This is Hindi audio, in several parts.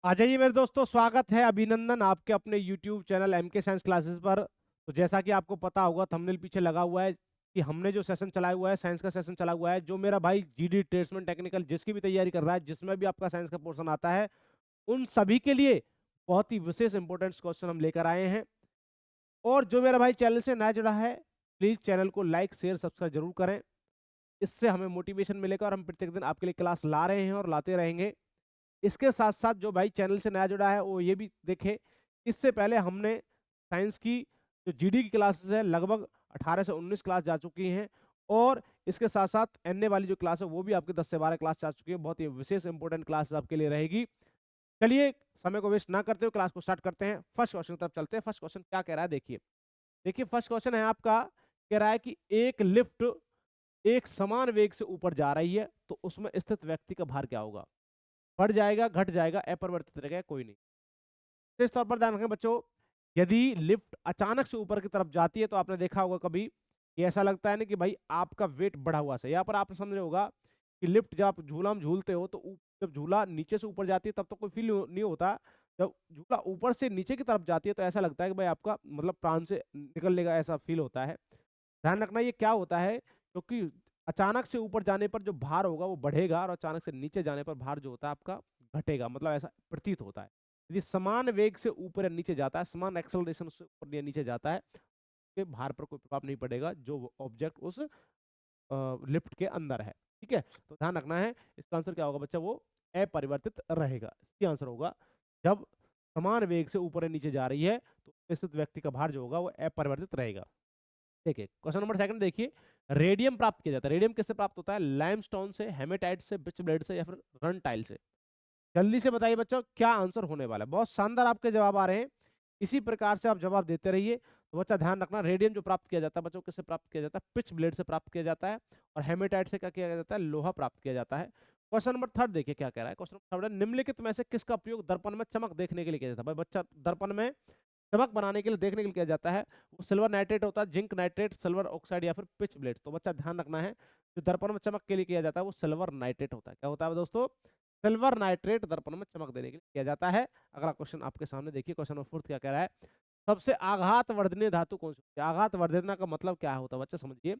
आ जाइए मेरे दोस्तों, स्वागत है, अभिनंदन आपके अपने YouTube channel MK science classes पर। तो जैसा कि आपको पता होगा, थंबनेल पीछे लगा हुआ है कि हमने जो सेशन चलाया हुआ है, साइंस का सेशन चला हुआ है, जो मेरा भाई जीडी ट्रेड्समैन टेक्निकल जिसकी भी तैयारी कर रहा है, जिसमें भी आपका साइंस का पोर्शन आता है, उन सभी के लिए बहुत ही विशेष इंपॉर्टेंट क्वेश्चन हम लेकर आए हैं। और जो मेरा भाई चैनल से नया जुड़ा है, प्लीज चैनल को लाइक शेयर सब्सक्राइब जरूर करें। इससे हमें मोटिवेशन मिलेगा और हम प्रत्येक दिन आपके लिए क्लास ला रहे हैं और लाते रहेंगे। इसके साथ साथ जो भाई चैनल से नया जुड़ा है वो ये भी देखे, इससे पहले हमने साइंस की जो जीडी की क्लासेस है लगभग 18 से 19 क्लास जा चुकी हैं। और इसके साथ साथ एनए वाली जो क्लास है वो भी आपके 10 से 12 क्लास जा चुकी है। बहुत ही विशेष इंपॉर्टेंट क्लास आपके लिए रहेगी। चलिए समय को वेस्ट ना करते हुए क्लास को स्टार्ट करते हैं। फर्स्ट क्वेश्चन की तरफ चलते हैं। फर्स्ट क्वेश्चन क्या कह रहा है, देखिए देखिए फर्स्ट क्वेश्चन है आपका, कह रहा है कि एक लिफ्ट एक समान वेग से ऊपर जा रही है तो उसमें स्थित व्यक्ति का भार क्या होगा। बढ़ जाएगा, घट जाएगा, अपरिवर्तित रहेगा, कोई नहीं। तो इस तौर पर ध्यान रखें बच्चों, यदि लिफ्ट अचानक से ऊपर की तरफ जाती है तो आपने देखा होगा कभी कि ऐसा लगता है ना कि भाई आपका वेट बढ़ा हुआ है। यहाँ पर आपने समझ होगा कि लिफ्ट जब आप झूला में झूलते हो तो जब झूला नीचे से ऊपर जाती है तब तो कोई फील नहीं होता। जब झूला ऊपर से नीचे की तरफ जाती है तो ऐसा लगता है कि भाई आपका मतलब प्राण से निकलने का ऐसा फील होता है। ध्यान रखना ये क्या होता है, क्योंकि अचानक से ऊपर जाने पर जो भार होगा वो बढ़ेगा और अचानक से नीचे जाने पर भार जो होता है आपका घटेगा, मतलब ऐसा प्रतीत होता है। यदि समान वेग से ऊपर या नीचे जाता है, समान एक्सेलरेशन से ऊपर या नीचे जाता है, तो भार पर कोई प्रभाव नहीं पड़ेगा जो ऑब्जेक्ट उस लिफ्ट के अंदर है। ठीक है, तो ध्यान रखना है। इसका आंसर क्या होगा बच्चा, वो अपरिवर्तित रहेगा। इसका आंसर होगा जब समान वेग से ऊपर या नीचे जा रही है तो स्थित व्यक्ति का भार जो होगा वो अपरिवर्तित रहेगा। देखिए क्वेश्चन नंबर सेकंड देखिए, रेडियम प्राप्त किया जाता है। रेडियम किससे प्राप्त होता है, लाइमस्टोन से, हेमेटाइट से, पिच ब्लेड से या फिर रन टाइल से। जल्दी से बताइए बच्चों क्या आंसर होने वाला है। बहुत शानदार आपके जवाब आ रहे हैं, इसी प्रकार से आप जवाब देते रहिए। तो बच्चा ध्यान रखना, रेडियम जो प्राप्त किया जाता है बच्चों किससे प्राप्त किया जाता है, पिच ब्लेड से प्राप्त किया जाता है। और हेमेटाइट से क्या किया जाता है, लोहा प्राप्त किया जाता है। क्वेश्चन नंबर थर्ड देखिए क्या कह रहा है। क्वेश्चन नंबर थर्ड, निम्नलिखित में से किसका उपयोग दर्पण में चमक देखने के लिए किया जाता है। भाई बच्चा, दर्पण में चमक बनाने के लिए, देखने के लिए किया जाता है, वो सिल्वर नाइट्रेट होता है, जिंक नाइट्रेट, सिल्वर ऑक्साइड या फिर पिच ब्लेड। तो बच्चा ध्यान रखना है, जो दर्पण में चमक के लिए किया जाता है वो सिल्वर नाइट्रेट होता है। क्या होता है दोस्तों, सिल्वर नाइट्रेट दर्पण में चमक देने के लिए किया जाता है। अगला क्वेश्चन आपके सामने देखिए, क्वेश्चन नंबर फोर्थ क्या कह रहा है, सबसे आघात वर्धनीय धातु कौन सी होती है। आघात वर्धना का मतलब क्या होता है बच्चा समझिए।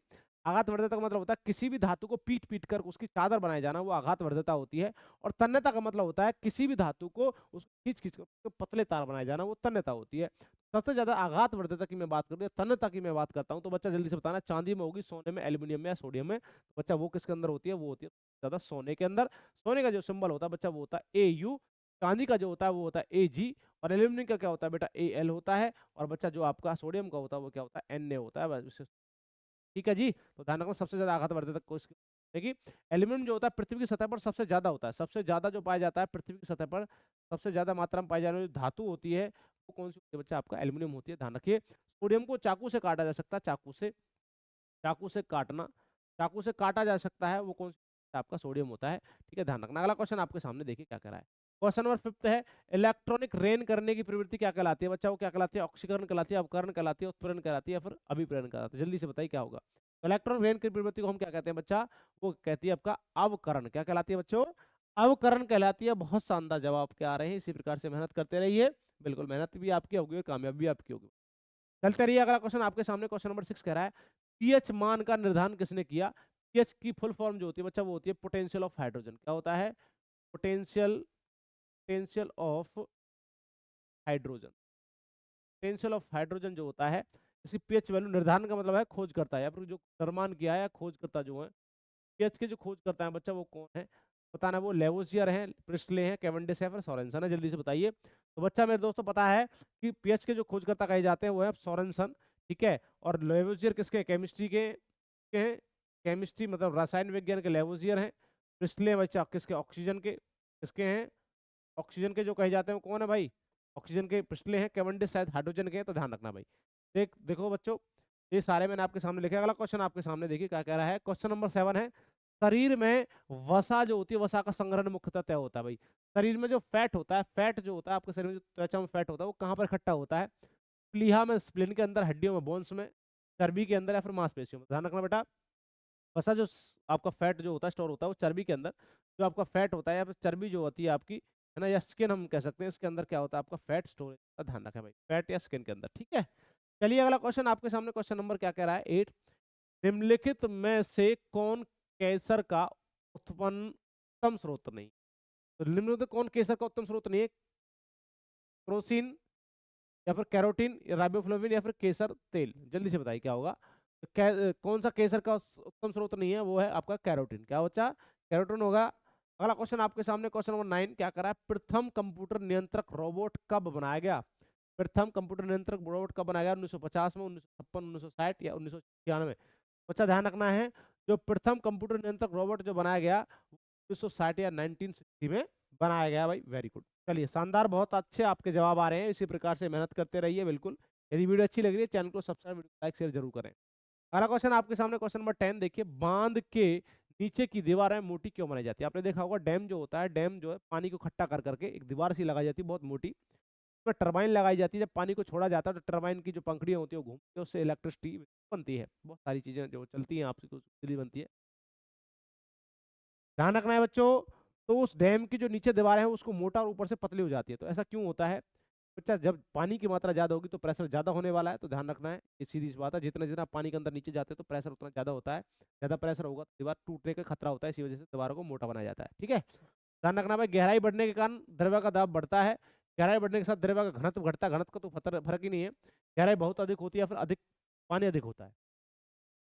आघात वर्धता का मतलब होता है किसी भी धातु को पीट पीट कर उसकी चादर बनाए जाना, वो आघात वर्धता होती है। और तन्यता का मतलब होता है किसी भी धातु को उसको खींच खींच कर उसके पतले तार बनाए जाना, वो तन्यता होती है। सबसे ज्यादा आघात वर्धता की मैं बात करूँ या तन्यता की मैं बात करता हूँ तो बच्चा जल्दी से बताना, चांदी में होगी, सोने में, एल्यूमिनियम में या सोडियम में। तो बच्चा वो किसके अंदर होती है, वो होती है ज्यादा सोने के अंदर। सोने का जो सिंबल होता है बच्चा वो होता है AU। चांदी का जो होता है वो होता है AG। और एल्यूमिनियम का क्या होता है बेटा, AL होता है। और बच्चा जो आपका सोडियम का होता है वो क्या होता है, Na होता है बस। ठीक है जी, तो ध्यान रखना सबसे ज्यादा आघात वर्धक को देखिए, एल्यूमिनियम जो होता है पृथ्वी की सतह पर सबसे ज्यादा होता है। सबसे ज्यादा जो पाया जाता है पृथ्वी की सतह पर, सबसे ज्यादा मात्रा में पाई जाने वाली धातु होती है वो कौन सी होती है बच्चा, आपका एल्यूमिनियम होती है। ध्यान रखिए, सोडियम को चाकू से काटा जा सकता है, चाकू से काटना, चाकू से काटा जा सकता है, वो कौन सा आपका सोडियम होता है। ठीक है, ध्यान रखना। अगला क्वेश्चन आपके सामने देखिए क्या कह रहा है। क्वेश्चन नंबर फिफ्थ है, इलेक्ट्रॉनिक रेन करने की प्रवृत्ति क्या कहलाती है बच्चा, वो क्या कहलाती है, ऑक्सीकरण कहलाती है, अपकरण कहलाती है, उत्प्रेरण कहलाती है या फिर अभिप्रेरण कहलाती है। जल्दी से बताइए क्या होगा। इलेक्ट्रॉन रेन की प्रवृत्ति को हम क्या कहते हैं बच्चा, वो कहती है आपका अवकरण। क्या कहलाती है बच्चों, अवकरण कहलाती है। बहुत शानदार जवाब क्या आ रहे हैं, इसी प्रकार से मेहनत करते रहिए, बिल्कुल मेहनत भी आपकी होगी और कामयाबी भी आपकी होगी। चलते रहिए, अगला क्वेश्चन आपके सामने, क्वेश्चन नंबर 6 कह रहा है, पीएच मान का निर्धारण किसने किया। पीएच की फुल फॉर्म जो होती है बच्चा वो होती है पोटेंशियल ऑफ हाइड्रोजन। क्या होता है, potential potential of hydrogen. Potential of hydrogen जो होता है, इसी पीएच वैल्यू निर्धारण का मतलब है खोज करता है, या फिर जो निर्माण किया है खोज करता जो है, पीएच के जो खोज करता है बच्चा वो कौन है, बताना। वो लेवोसियर है, प्रिस्टले है, कैवेंडिश है, फिर सोरेनसन है। जल्दी से बताइए। तो बच्चा मेरे दोस्तों पता है कि पीएच के जो खोजकर्ता कहे जाते हैं वो है सोरेनसन। ठीक है, और लेवोसियर किसके, केमिस्ट्री के हैं, केमिस्ट्री मतलब रसायन विज्ञान के लेवोसियर हैं। प्रिस्टले बच्चा किसके, ऑक्सीजन के किसके हैं, ऑक्सीजन के जो कहे जाते हैं वो कौन है भाई, ऑक्सीजन के प्रिस्टले हैं। कैवेंडिश शायद हाइड्रोजन के हैं। तो ध्यान रखना भाई। देखो बच्चों, ये सारे मैंने आपके सामने लिखे। अगला क्वेश्चन आपके सामने देखिए क्या कह रहा है। क्वेश्चन नंबर 7 है, शरीर में वसा जो होती है, वसा का संग्रहण मुख्यतः तय होता है भाई। शरीर में जो फैट होता है, फैट जो होता है आपके शरीर में, जो त्वचा में फैट होता है वो कहाँ पर इकट्ठा होता है, प्लीहा में, स्प्लिन के अंदर, हड्डियों में, बोन्स में, चर्बी के अंदर या फिर मांसपेशियों में। ध्यान रखना बेटा, वसा जो आपका फैट जो होता है स्टोर होता है वो चर्बी के अंदर, जो आपका फैट होता है या फिर चर्बी जो होती है आपकी है ना, या स्किन हम कह सकते हैं, इसके अंदर क्या होता है आपका फैट स्टोरेज का ध्यान रखें भाई, फैट या स्किन के अंदर, ठीक है। चलिए अगला क्वेश्चन आपके सामने, क्वेश्चन नंबर क्या कह रहा है 8, निम्नलिखित में से कौन केसर का उत्तम स्रोत नहीं, तो निम्नलिखित कौन केसर का उत्तम स्रोत नहीं है, क्रोसिन या फिर कैरोटीन या राइबोफ्लाविन या फिर केसर तेल, जल्दी से बताइए क्या होगा। तो कौन सा केसर का उत्तम स्रोत नहीं है, वो है आपका कैरोटीन, क्या बच्चा, कैरोटीन होगा। अगला क्वेश्चन आपके सामने, क्वेश्चन नंबर 9 क्या कर रहा है, प्रथम कंप्यूटर नियंत्रक रोबोट कब बनाया गया, प्रथम कंप्यूटर नियंत्रक रोबोट कब बनाया गया, 1950 में, 1956, 1960 या 1996। बच्चा ध्यान रखना है, जो प्रथम कंप्यूटर नियंत्रक रोबोट जो बनाया गया 1960 या 1960 में बनाया गया भाई, वेरी गुड। चलिए शानदार, बहुत अच्छे आपके जवाब आ रहे हैं, इसी प्रकार से मेहनत करते रहिए बिल्कुल। यदि वीडियो अच्छी लग रही है चैनल को सब्सक्राइब, लाइक शेयर जरूर करें। अगला क्वेश्चन आपके सामने, क्वेश्चन नंबर 10 देखिए, बांध के नीचे की दीवारें मोटी क्यों बनाई जाती है, आपने देखा होगा डैम जो होता है, डैम जो है पानी को इकट्ठा कर करके एक दीवार सी लगाई जाती है बहुत मोटी, उसमें टरबाइन लगाई जाती है, जब पानी को छोड़ा जाता है तो टरबाइन की जो पंखड़ियां होती है वो घूमती है, उससे इलेक्ट्रिसिटी बनती है, बहुत सारी चीजें जो चलती हैं आपकी बिजली बनती है, ध्यान रखना है बच्चों। तो उस डैम की जो नीचे दीवारें हैं उसको मोटा और ऊपर से पतली हो जाती है, तो ऐसा क्यों होता है बच्चा, जब पानी की मात्रा ज्यादा होगी तो प्रेशर ज्यादा होने वाला है, तो ध्यान रखना है, ये सीधी सी बात है, जितना जितना पानी के अंदर नीचे जाते हैं तो प्रेशर उतना ज्यादा होता है, ज्यादा प्रेशर होगा तो दीवार टूटने का खतरा होता है, इसी वजह से दीवारों को मोटा बनाया जाता है, ठीक है। ध्यान रखना भाई, गहराई बढ़ने के कारण द्रव्य का दाब बढ़ता है, गहराई बढ़ने के साथ द्रव्य का घनत्व घटता है, घनत्व का तो फर्क ही नहीं है, गहराई बहुत अधिक होती है या फिर अधिक पानी अधिक होता है,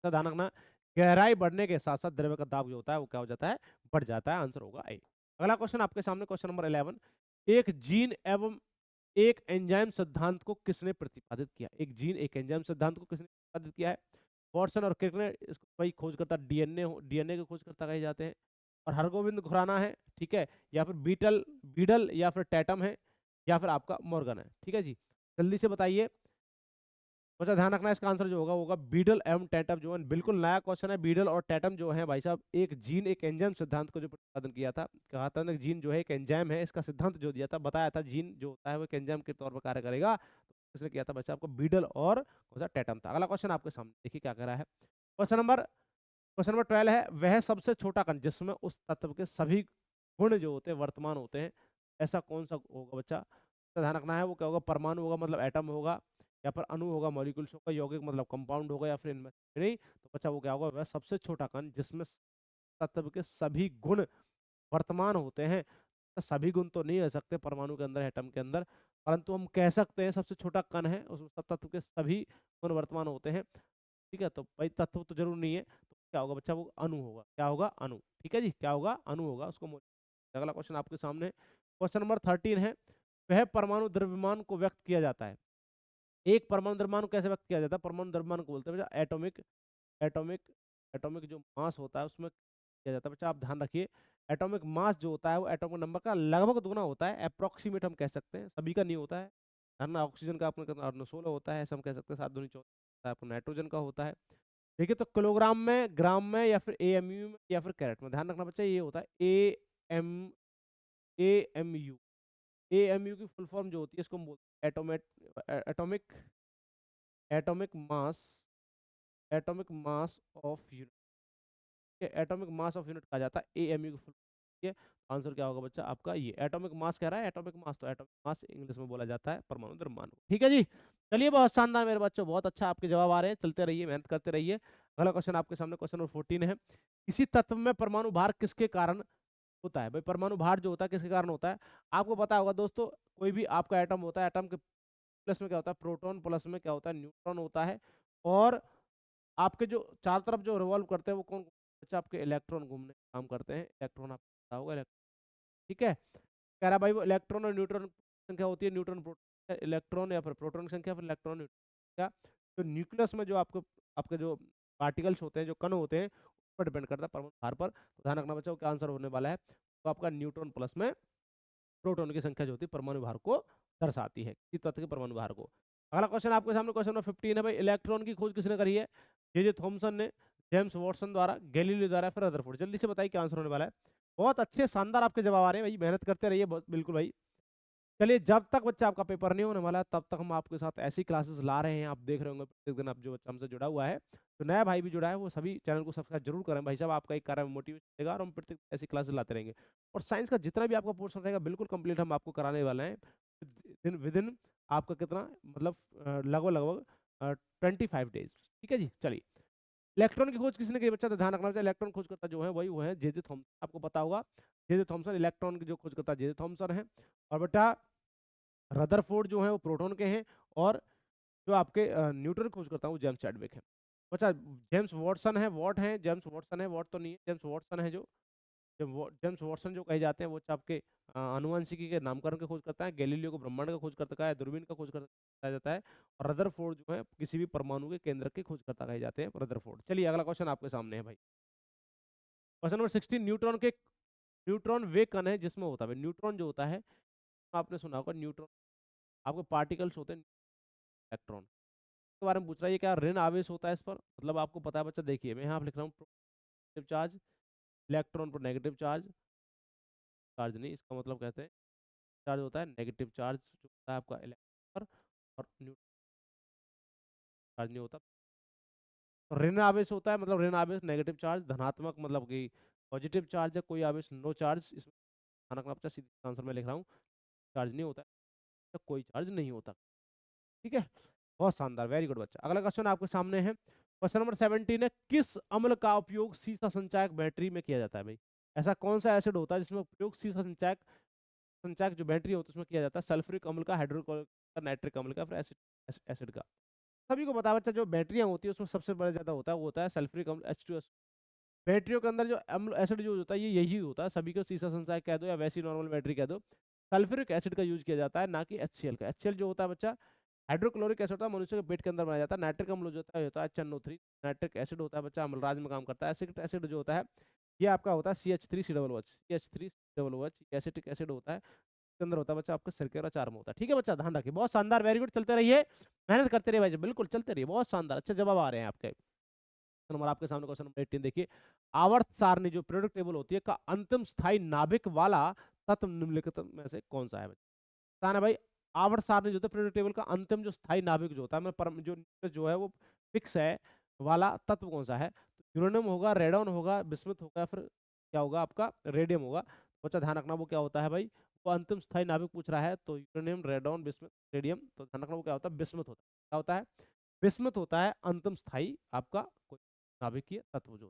तो ध्यान रखना, गहराई बढ़ने के साथ साथ द्रव्य का दाब जो होता है वो क्या हो जाता है, बढ़ जाता है, आंसर होगा ए। अगला क्वेश्चन आपके सामने, क्वेश्चन नंबर 11, एक जीन एवं एक एंजाइम सिद्धांत को किसने प्रतिपादित किया, एक जीन एक एंजाइम सिद्धांत को किसने प्रतिपादित किया है, वॉटसन और क्रिक ने इसको भाई खोजकर्ता, डीएनए डीएनए के खोजकर्ता कहे जाते हैं, और हरगोविंद खुराना है, ठीक है, या फिर बीटल बीडल या फिर टैटम है, या फिर आपका मॉर्गन है, ठीक है जी, जल्दी से बताइए। बच्चा ध्यान रखना है, इसका आंसर जो होगा वो होगा बीडल एवं टैटम, जो है बिल्कुल नया क्वेश्चन है, बीडल और टैटम जो है भाई साहब, एक जीन एक एंजाइम सिद्धांत को जो प्रतिपादन किया था, कहा था ना जीन जो है एक एंजाइम है, इसका सिद्धांत जो दिया था, बताया था जीन जो होता है वो एक एंजाइम के तौर पर कार्य करेगा, तो इसने किया था बच्चा आपको बीडल और कौन सा, टैटम था। अगला क्वेश्चन आपके सामने देखिए क्या कर रहा है, क्वेश्चन नंबर 12 है, वह सबसे छोटा कण जिसमें उस तत्व के सभी गुण जो होते हैं वर्तमान होते हैं, ऐसा कौन सा होगा बच्चा, तो ध्यान रखना है, वो क्या होगा, परमाणु होगा मतलब एटम होगा, या फिर अणु होगा मॉलिक्यूल्स होगा, यौगिक मतलब कंपाउंड होगा, या फिर इनमें से नहीं, तो बच्चा वो क्या होगा, वह सबसे छोटा कण जिसमें तत्व के सभी गुण वर्तमान होते हैं, तो सभी गुण तो नहीं हो सकते परमाणु के अंदर, एटम के अंदर, परंतु हम कह सकते हैं सबसे छोटा कण है, उसमें तत्व के सभी गुण वर्तमान होते हैं, ठीक है, तो भाई तत्व तो जरूर नहीं है, तो क्या होगा बच्चा, वो अणु होगा, क्या होगा, अणु, ठीक है जी, क्या होगा, अणु होगा, उसको अगला क्वेश्चन आपके सामने, क्वेश्चन नंबर 13 है, वह परमाणु द्रव्यमान को व्यक्त किया जाता है, एक परमाणु द्रव्यमान को कैसे व्यक्त किया जाता है, परमाणु द्रव्यमान को बोलते हैं बच्चा एटॉमिक, एटॉमिक एटॉमिक जो मास होता है उसमें किया जाता है बच्चा, आप ध्यान रखिए, एटॉमिक मास जो होता है वो एटॉमिक नंबर का लगभग दुगना होता है, अप्रोक्सीमेट हम कह सकते हैं, सभी का नहीं होता है, धरना ऑक्सीजन का अपने 16 होता है, ऐसा हम कह सकते हैं, 7 दूनी 14 होता है, आपको नाइट्रोजन का होता है, देखिए तो किलोग्राम में, ग्राम में, या फिर एएमयू में, या फिर कैरेट में, ध्यान रखना बच्चा ये होता है एएम एएमयू, एएमयू की फुल फॉर्म जो होती है इसको हम बोलते हैं atomic atomic mass, atomic mass of unit, atomic mass of unit कहा जाता है एएमयू की फुल, ठीक है, आंसर क्या होगा बच्चा आपका ये, एटॉमिक मास कह रहा है, एटॉमिक मास तो एटॉमिक मास इंग्लिश में बोला जाता है परमाणु द्रव्यमान, ठीक है जी। चलिए बहुत शानदार मेरे बच्चों, बहुत अच्छा आपके जवाब आ रहे हैं, चलते रहिए, मेहनत करते रहिए। अगला क्वेश्चन आपके सामने, क्वेश्चन नंबर 14 है, किसी तत्व में परमाणु भार किसके कारण होता है, भाई परमाणु भार जो होता है किसके कारण होता है, आपको पता होगा दोस्तों, कोई भी आपका एटम होता है, एटम के प्लस में क्या होता है प्रोटॉन, प्लस में क्या होता है न्यूट्रॉन होता है, और आपके जो चार तरफ जो रिवॉल्व करते हैं वो कौन, अच्छा आपके इलेक्ट्रॉन घूमने का काम करते हैं, इलेक्ट्रॉन आपको पता होगा, ठीक है, कह रहा भाई वो इलेक्ट्रॉन और न्यूट्रॉन की संख्या होती है, न्यूट्रॉन प्रोटॉन, इलेक्ट्रॉन या फिर प्रोटॉन की संख्या, फिर इलेक्ट्रॉन न्यूट्रॉन, तो न्यूक्लियस में जो आपको आपके जो पार्टिकल्स होते हैं, जो कण होते हैं, उस पर डिपेंड करता है परमाणु भार पर, तो ध्यान रखना बच्चों क्या आंसर होने वाला है, तो आपका न्यूट्रॉन प्लस में प्रोटॉन की संख्या जो होती है परमाणु भार को दर्शाती है, किसी तत्व के परमाणु भार को। अगला क्वेश्चन आपके सामने, क्वेश्चन नंबर 15 है भाई, इलेक्ट्रॉन की खोज किसने करी है, जे थॉमसन ने, जेम्स वॉटसन द्वारा, गैलीलियो द्वारा, फिर रदरफोर्ड, जल्दी से बताइए क्या आंसर होने वाला है। बहुत अच्छे शानदार आपके जवाब आ रहे हैं भाई, मेहनत करते रहिए बिल्कुल भाई। चलिए जब तक बच्चा आपका पेपर नहीं होने वाला तब तक हम आपके साथ ऐसी क्लासेस ला रहे हैं, आप देख रहे होंगे प्रत्येक दिन। आप जो बच्चा हमसे जुड़ा हुआ है, तो नया भाई भी जुड़ा है, वो सभी चैनल को सब्सक्राइब जरूर करें भाई साहब, आपका एक कार्य में मोटिवेशन देगा और हम प्रत्येक ऐसी क्लासेस लाते रहेंगे। और साइंस का जितना भी आपका पोर्शन रहेगा बिल्कुल कंप्लीट हम आपको कराने वाले हैं विद इन आपका कितना मतलब लगभग लगभग 25 डेज। ठीक है जी। चलिए, इलेक्ट्रॉन की खोज किसने की बच्चा, तो ध्यान रखना चाहिए इलेक्ट्रॉन खोज करता जो है वही वो है जे थॉमसन, आपको पता होगा जे थॉमसन इलेक्ट्रॉन की जो खोज करता जे थॉमसन है। और बेटा रदरफोर्ड जो है वो प्रोटॉन के हैं, और जो आपके न्यूट्रॉन खोज करता हूँ जेम्स चैडविक है। बच्चा जेम्स वॉटसन है, वॉट है, जेम्स वॉटसन है, वॉट तो नहीं है, जेम्स वॉटसन है जो जेम्स वॉटसन जो कहे जाते हैं वो आपके आनुवंशिकी के नामकरण की खोज करता है। गैलीलियो को ब्रह्मांड का खोज करता है, दूरबीन का खोज करता जाता है। और रदरफोर्ड जो है किसी भी परमाणु के केंद्र के खोजकर्ता कहे जाते हैं रदरफोर्ड। चलिए अगला क्वेश्चन आपके सामने है भाई। क्वेश्चन नंबर 16, न्यूट्रॉन वे कण है जिसमें होता है न्यूट्रॉन जो होता है, आपने सुना होगा न्यूट्रॉन आपके पार्टिकल्स होते हैं इलेक्ट्रॉन के बारे में पूछ रहा है। ये क्या ऋण आवेश होता है इस पर, मतलब आपको पता है बच्चा, देखिए मैं यहाँ लिख रहा हूँ पॉजिटिव चार्ज, इलेक्ट्रॉन पर नेगेटिव चार्ज, चार्ज नहीं इसका मतलब कहते हैं चार्ज होता है नेगेटिव चार्ज जो होता है आपका इलेक्ट्रॉन पर, और न्यूट्रॉन चार्ज नहीं होता। तो ऋण आवेश होता है, मतलब ऋण आवेश नेगेटिव चार्ज, धनात्मक मतलब कि पॉजिटिव चार्ज है, कोई आवेश नो चार्ज। इसमें ध्यान रखना बच्चा, सीधा आंसर में लिख रहा हूँ, चार्ज नहीं होता है तो कोई चार्ज नहीं होता। ठीक है, बहुत शानदार, वेरी गुड बच्चा। अगला क्वेश्चन आपके सामने है, क्वेश्चन नंबर 17 है, किस अम्ल का उपयोग सीसा संचायक बैटरी में किया जाता है भाई। ऐसा कौन सा एसिड होता है जिसमें उपयोग सीसा संचायक संचायक जो बैटरी होती है उसमें किया जाता है। सल्फ्यूरिक अम्ल का, हाइड्रोक्लोरिक का, नाइट्रिक अम्ल का, फिर एसिड एसिड का। सभी को पता है बच्चा, जो बैटरियां होती है उसमें सबसे बड़ा ज्यादा होता है वो होता है सल्फ्यूरिक अम्ल H2S। बैटरियों के अंदर जो अम्ल एसिड जो होता है ये यही होता है, सभी को सीसा संचायक कह दो या वैसी नॉर्मल बैटरी कह दो। सल्फ्यूरिक एसिड का यूज किया जाता है, ना कि HCl का। HCl जो होता है बच्चा हाइड्रोक्लोरिक एसिड होता है, मनुष्य के पेट के अंदर बनाया जाता है। नाइट्रिक अम्ल जो होता है HNO3 नाइट्रिक एसिड होता है बच्चा, अम्लराज में काम करता है। एसिटिक एसिड जो होता है ये आपका होता है CH3COOH, CH3COOH एसिटिक एसिड होता है, के अंदर होता है बच्चा आपका सिरके और अचार में होता है। ठीक है बच्चा, ध्यान रखिए, बहुत शानदार, वेरी गुड, चलते रहिए, मेहनत करते रहिए भाई, बिल्कुल चलते रहिए, बहुत शानदार, अच्छे जवाब आ रहे हैं आपके। नंबर आपके सामने क्वेश्चन नंबर 18 देखिए, आवर्त सारणी जो पीरियोडिक टेबल होती है का अंतिम स्थायी नाभिक वाला तत्व निम्नलिखित में से कौन सा है बताना भाई। आवर्त सारणी जो होता है पीरियोडिक टेबल का अंतिम जो स्थायी नाभिक जो होता है, परम जो है वो फिक्स है वाला तत्व कौन सा है। तो यूरेनियम होगा, रेडॉन होगा, बिस्मुथ होगा, फिर क्या होगा आपका रेडियम होगा। बच्चा ध्यान रखना वो क्या होता है भाई, वो अंतिम स्थायी नाभिक पूछ रहा है, तो यूरेनियम, रेडॉन, बिस्मुथ, रेडियम, तो ध्यान रखना वो क्या होता है, बिस्मुथ होता है। क्या होता है, बिस्मुथ होता है अंतिम स्थायी आपका नाभिकीय तत्व जो।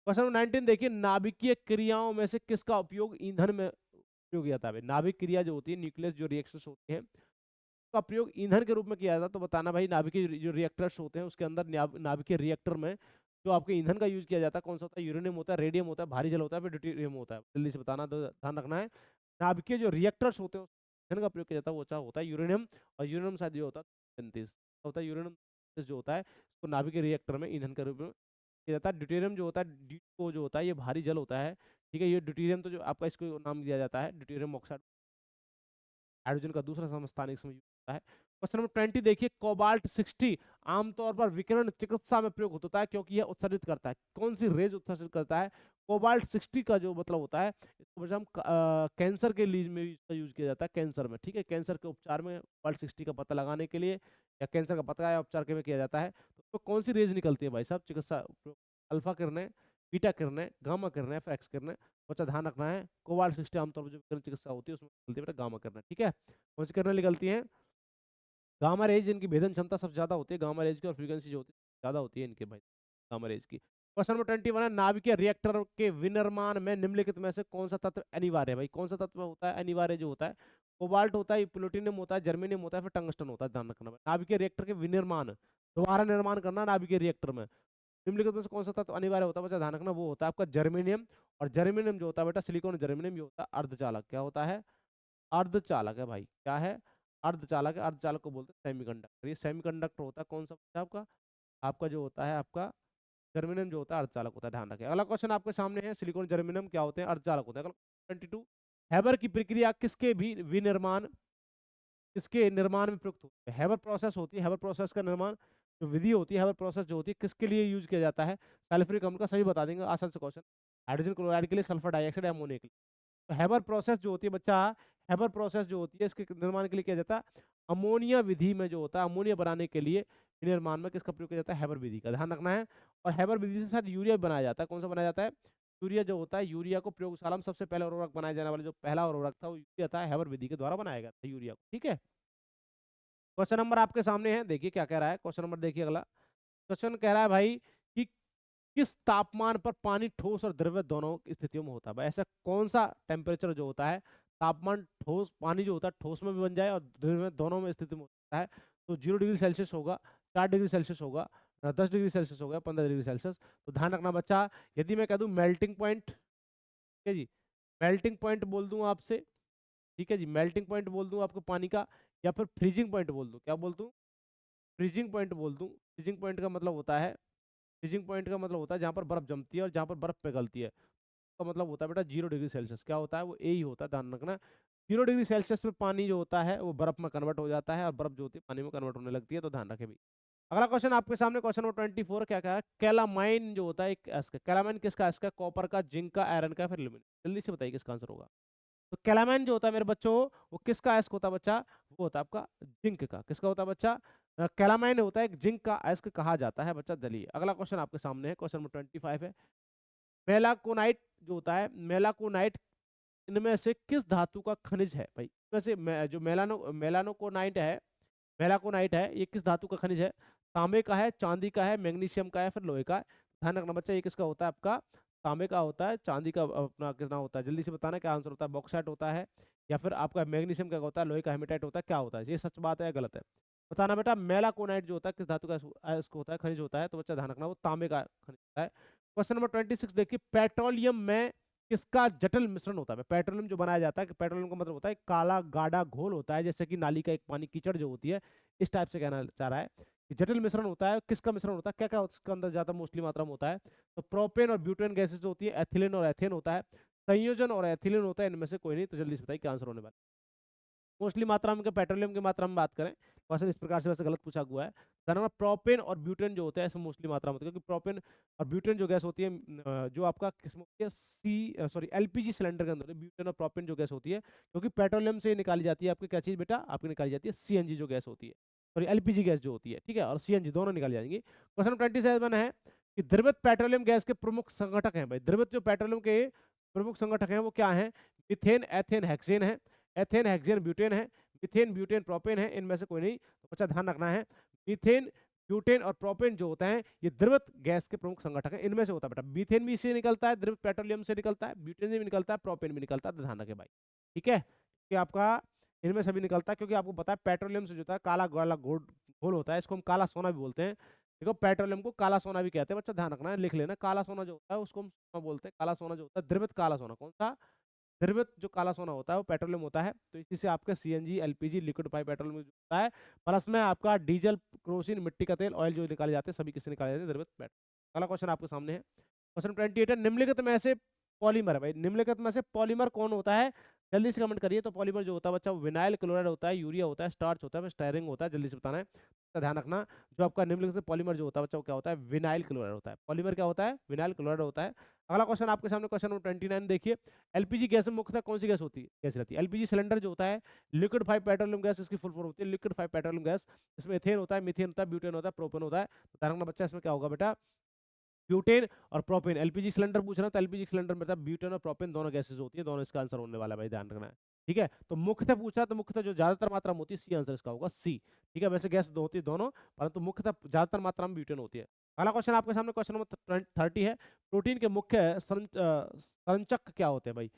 क्वेश्चन नंबर 19 देखिए, नाभिकीय क्रियाओं में से किसका उपयोग ईंधन में उपयोग किया जाता है। नाभिक क्रिया जो होती है, न्यूक्लियस जो रिएक्शंस होती हैं का प्रयोग ईंधन के रूप में किया जाता है। तो बताना भाई, नाभिकीय जो रिएक्टर्स होते हैं उसके अंदर नाभिकीय रिएक्टर में जो आपके ईंधन का यूज किया जाता है कौन सा होता है। यूरेनियम होता है, रेडियम होता है, भारी जल होता है, फिर ड्यूटेरियम होता है। जल्दी से बताना, तो ध्यान रखना है, नाभिकीय जो रिएक्टर्स होते हैं ईंधन का प्रयोग किया जाता है वो क्या होता है, यूरेनियम। और यूरेनियम शायद जो होता है 35 होता है, यूरेनियम जो होता है उसको नाभिकीय रिएक्टर में ईंधन के रूप में किया जाता है। ड्यूटेरियम जो होता है, ड्यूटो जो होता है ये भारी जल होता है। ठीक है, ये ड्यूटेरियम तो जो आपका इसको नाम दिया जाता है ड्यूटेरियम ऑक्साइड, हाइड्रोजन का दूसरा समस्थानिक समय होता है। क्वेश्चन नंबर 20 देखिए, कोबाल्ट 60 आमतौर पर विकिरण चिकित्सा में प्रयोग होता है क्योंकि यह उत्सर्जित करता है, कौन सी रेज उत्सर्जित करता है। कोबाल्ट 60 का जो मतलब होता है इसको हम कैंसर के लिए में इसका यूज किया जाता है, कैंसर में। ठीक है, कैंसर के उपचार में कोबाल्ट 60 का पता लगाने के लिए या कैंसर का पता या उपचार के में किया जाता है। तो कौन सी रेज निकलती है भाई साहब चिकित्सा, अल्फा किरणें, बीटा किरणें, गामा किरणें, फिर एक्स किरणें। बच्चा ध्यान रखना है, कोबाल्ट 60 आमतौर पर जो विकिरण चिकित्सा होती है उसमें निकलती है बेटा गामा किरणें। ठीक है, कौन सी किरणें निकलती हैं, गामा रेज, इनकी भेदन क्षमता सबसे ज्यादा होती है गामा रेज की, और फ्रीक्वेंसी जो होती है ज्यादा होती है इनके भाई गामा रेज की। क्वेश्चन नंबर 21 है, नाभिकीय रिएक्टर के विनिर्माण में निम्नलिखित में से कौन सा तत्व अनिवार्य है भाई। कौन सा तत्व होता है अनिवार्य, जो होता है कोबाल्ट होता है, प्लूटोनियम होता है, जर्मेनियम होता है, फिर टंगस्टन होता है। ध्यान रखना भाई, नाभिकीय रिएक्टर के विनिर्माण, दोबारा निर्माण करना नाभिकीय रिएक्टर में निम्नलिखित में से कौन सा तत्व अनिवार्य होता है बच्चा, ध्यान रखना वो होता है आपका जर्मेनियम। और जर्मेनियम जो होता है बेटा सिलिकॉन जर्मेनियम, ये होता है अर्धचालक। क्या होता है, अर्धचालक है भाई, क्या है, अर्धचालक है। अर्धचालक को बोलते हैं सेमीकंडक्टर। ये सेमीकंडक्टर होता है कौन सा बच्चा आपका, आपका जो होता है आपका जर्मेनियम जो होता है अर्धचालक होता है, ध्यान रखें। अगला क्वेश्चन आपके सामने है, सिलिकॉन जर्मेनियम क्या होते हैं, अर्धचालक होते हैं। अगला 22, हैबर की प्रक्रिया किसके भी विनिर्माण, किसके निर्माण में प्रयुक्त होती है। हैबर प्रोसेस होती है, हैबर प्रोसेस का निर्माण जो विधि होती है, हैबर प्रोसेस जो होती है किसके लिए यूज किया जाता है। सल्फ्यूरिक अम्ल का, सभी बता देंगे, आसान से क्वेश्चन। हाइड्रोजन क्लोराइड के लिए, सल्फर डाइऑक्साइड, अमोनिया के लिए। तो हैबर प्रोसेस जो होती है बच्चा, हैबर प्रोसेस जो होती है इसके निर्माण के लिए किया जाता है अमोनिया विधि में जो होता है, अमोनिया बनाने के लिए निर्माण में किसका प्रयोग किया जाता है, हैबर विधि का ध्यान रखना है। और हैबर विधि से साथ यूरिया भी बनाया जाता है। कौन सा बनाया जाता है, यूरिया जो होता है, यूरिया को प्रयोगशाला में सबसे पहले उर्वरक बनाए जाने वाला जो पहला उर्वरक था वो यूरिया था, हैबर विधि के द्वारा बनाया गया था यूरिया को। ठीक है, क्वेश्चन नंबर आपके सामने है, देखिए क्या कह रहा है क्वेश्चन नंबर। देखिए अगला क्वेश्चन कह रहा है भाई कि किस तापमान पर पानी ठोस और द्रव्य दोनों स्थितियों में होता है। भाई ऐसा कौन सा टेम्परेचर जो होता है, तापमान ठोस पानी जो होता है ठोस में भी बन जाए और द्रव्य में दोनों में स्थिति में होता है। तो 0 डिग्री सेल्सियस होगा, 4 डिग्री सेल्सियस होगा, 10 डिग्री सेल्सियस होगा, 15 डिग्री सेल्सियस। तो ध्यान रखना बच्चा, यदि मैं कह दूं मेल्टिंग पॉइंट, ठीक है जी, मेल्टिंग पॉइंट बोल दूं आपसे, ठीक है जी, मेल्टिंग पॉइंट बोल दूं आपको पानी का, या फिर फ्रीजिंग पॉइंट बोल दूं, क्या बोल दूं, फ्रीजिंग पॉइंट बोल दूं। फ्रीजिंग पॉइंट का मतलब होता है, फ्रीजिंग पॉइंट का मतलब होता है जहाँ पर बर्फ जमती है और जहाँ पर बर्फ पिघलती है, तो मतलब होता है बेटा 0 डिग्री सेल्सियस। क्या होता है, वो ए ही होता है, ध्यान रखना। 0 डिग्री सेल्सियस में पानी जो होता है वो बर्फ में कन्वर्ट हो जाता है और बर्फ जो होती है पानी में कन्वर्ट होने लगती है, तो ध्यान रखें भी। अगला क्वेश्चन आपके सामने, क्वेश्चन नंबर 24, क्या कहा है, कैलामाइन जो होता है एक एसिड, कैलामाइन किसका एसिड है, कॉपर का, जिंक का, आयरन का, फिर एल्यूमिनियम। जल्दी से बताइए किसका आंसर होगा। तो कैलामाइन जो होता है मेरे बच्चों, वो किसका अयस्क होता है बच्चा, वो होता है आपका जिंक का। किसका होता है बच्चा, कैलामाइन होता है एक जिंक का अयस्क कहा जाता है बच्चा। दलिए अगला क्वेश्चन आपके सामने है, क्वेश्चन नंबर 25 है। मेलाकोनाइट जो होता है, मेलाकोनाइट इनमें से किस धातु का खनिज है भाई, इनमें से जो मेलानोकोनाइट है, मेलाकोनाइट है, ये किस धातु का खनिज है, तांबे का है, चांदी का है, मैग्नीशियम का है, फिर लोहे का है। ध्यान रखना बच्चा, ये किसका होता है आपका, तांबे का होता है, चांदी का अपना कितना होता है, जल्दी से बताना क्या आंसर होता है, बॉक्साइट होता है, या फिर आपका मैग्नीशियम का होता है, लोहे का हेमेटाइट होता है, क्या होता है, ये सच बात है या गलत है, बताना बेटा। मेलाकोनाइट जो होता है किस धातु का अयस्क होता है, खनिज होता है, तो बच्चा ध्यान रखना वो तांबे का खनिज होता है। क्वेश्चन नंबर 26 देखिए, पेट्रोलियम में किसका जटिल मिश्रण होता है। पेट्रोलियम जो बनाया जाता है, कि पेट्रोलियम का मतलब होता है काला गाढ़ा घोल होता है, जैसे कि नाली का एक पानी कीचड़ जो होती है, इस टाइप से कहना चाह रहा है कि जटिल मिश्रण होता है। किसका मिश्रण होता है, क्या क्या उसके अंदर ज्यादा मोस्टली मात्रा में होता है, तो प्रोपेन और ब्यूटेन गैसेस जो होती है, एथिलीन और एथेन होता है, संयोजन और एथिलीन होता है, इनमें से कोई नहीं। तो जल्दी से बताइए क्या आंसर होने वाला है। मोस्टली मात्रा में पेट्रोलियम की मात्रा में बात करें, क्वेश्चन इस प्रकार से वैसे गलत पूछा हुआ है। धन्यवाद। प्रोपेन और ब्यूटेन जो होते हैं इसमें मोस्टली मात्रा में होती है, क्योंकि प्रोपेन और ब्यूटेन जो गैस होती है जो आपका किस्म होती है एलपीजी सिलेंडर के अंदर ब्यूटेन और प्रोपेन जो गैस होती है, क्योंकि पेट्रोलियम से निकाली जाती है आपकी क्या चीज बेटा, आपकी निकाली जाती है सीएनजी जो गैस होती है, सॉरी एलपीजी गैस जो होती है, ठीक है, और सीएनजी दोनों निकाली जाएंगी। क्वेश्चन 27 है कि द्रवित पेट्रोलियम गैस के प्रमुख संगठक हैं भाई, द्रवित जो पेट्रोलियम के प्रमुख संगठक हैं वो क्या हैं, मिथेन, एथेन, हेक्सेन है, एथेन, हेक्सेन, ब्यूटेन है, मिथेन, ब्यूटेन, प्रोपेन है, इनमें से कोई नहीं। तो बच्चा ध्यान रखना है, मीथेन, ब्यूटेन और प्रोपेन जो होता है ये द्रवित गैस के प्रमुख संगठक है, इनमें से होता है बेटा। मीथेन भी इससे निकलता है, द्रवित पेट्रोलियम से निकलता है, ब्यूटेन भी निकलता है, प्रोपेन भी निकलता है, तो ध्यान रखें भाई, ठीक है, कि आपका इनमें से भी निकलता है, क्योंकि आपको पता है पेट्रोलियम से जो होता है काला गाला घोल होता है, इसको हम काला सोना भी बोलते हैं। देखो पेट्रोलियम को काला सोना भी कहते हैं बच्चा, ध्यान रखना है, लिख लेना, काला सोना जो होता है उसको हम सोना बोलते हैं, काला सोना जो होता है द्रवित काला सोना, कौन सा, द्रवित जो काला सोना होता है वो पेट्रोलियम होता है। तो इसी से आपका सीएनजी, एलपीजी, लिक्विड पेट्रोलियम होता है, प्लस में आपका डीजल, क्रोसिन, मिट्टी का तेल, ऑयल जो निकाले जाते हैं सभी किससे निकाले जाते हैं, द्रवित पेट्रोल। अगला क्वेश्चन आपके सामने है, क्वेश्चन 28 है, निम्नलिखित में से पॉलीमर है भाई, निम्नलिखित में से पॉलीमर कौन होता है, जल्दी से कमेंट करिए। तो पॉलीमर जो होता है बच्चा, विनाइल क्लोराइड होता है, यूरिया होता है, स्टार्च होता है, स्टायरिंग होता है, जल्दी से बताना है, तो ध्यान रखना। जो आपका निम्नलिखित से पॉलीमर जो होता है बच्चा वो क्या होता है, विनाइल क्लोराइड होता है। पॉलीमर क्या होता है, विनाइल क्लोराइड होता है। अगला क्वेश्चन आपके सामने, क्वेश्चन नंबर 29 देखिए, एलपीजी गैस में मुख्यतः कौन सी गैस होती है, गैस रहती है, एलपीजी सिलेंडर जो होता है, लिक्विड फाइव पेट्रोलियम गैस इसकी फुल फॉर्म होती है, लिक्विड फाइव पेट्रोलियम गैस। इसमें एथेन होता है, मीथेन होता है, ब्यूटेन होता है, प्रोपेन होता है। तो ध्यान रखना बच्चा, इसमें क्या होगा बेटा, ब्यूटेन और प्रोपेन। एलपीजी सिलेंडर पूछ रहा है तो एलपीजी सिलेंडर में ब्यूटेन और प्रोपेन दोनों गैसेज होती है, दोनों इसका आंसर होने वाला है भाई, ध्यान रखना है, ठीक है। तो मुख्यतः पूछा तो मुख्यतः जो ज्यादातर मात्रा में होती है, सी आंसर इसका होगा, सी, ठीक है। वैसे गैस दो होती है दोनों, परंतु मुख्यतः ज्यादातर मात्रा में ब्यूटेन होती है। अगला क्वेश्चन आपके सामने, क्वेश्चन नंबर 30 है, प्रोटीन के मुख्य संरचक क्या होते हैं भाई,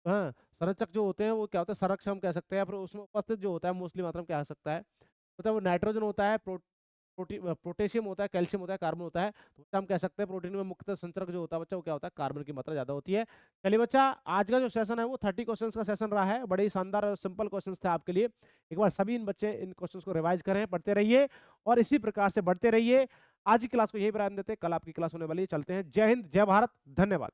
हाँ, संरचक जो होते हैं वो क्या होता है, संरक्षक हम कह सकते हैं, फिर उसमें उपस्थित जो होता है मोस्टली मात्रा में क्या हो सकता है, मतलब वो नाइट्रोजन होता है, पोटेशियम होता है, कैल्शियम होता है, कार्बन होता है। तो बच्चा हम कह सकते हैं प्रोटीन में मुख्यतः संचरक जो होता है बच्चा वो क्या होता है, कार्बन की मात्रा ज्यादा होती है। चलिए बच्चा, आज का जो सेशन है वो 30 क्वेश्चंस का सेशन रहा है, बड़े ही शानदार और सिंपल क्वेश्चंस थे आपके लिए। एक बार सभी इन बच्चे इन क्वेश्चंस को रिवाइज करें, पढ़ते रहिए और इसी प्रकार से बढ़ते रहिए। आज की क्लास को यही विराम देते हैं, कल आपकी क्लास होने वाली है। चलते हैं, जय हिंद, जय भारत, धन्यवाद।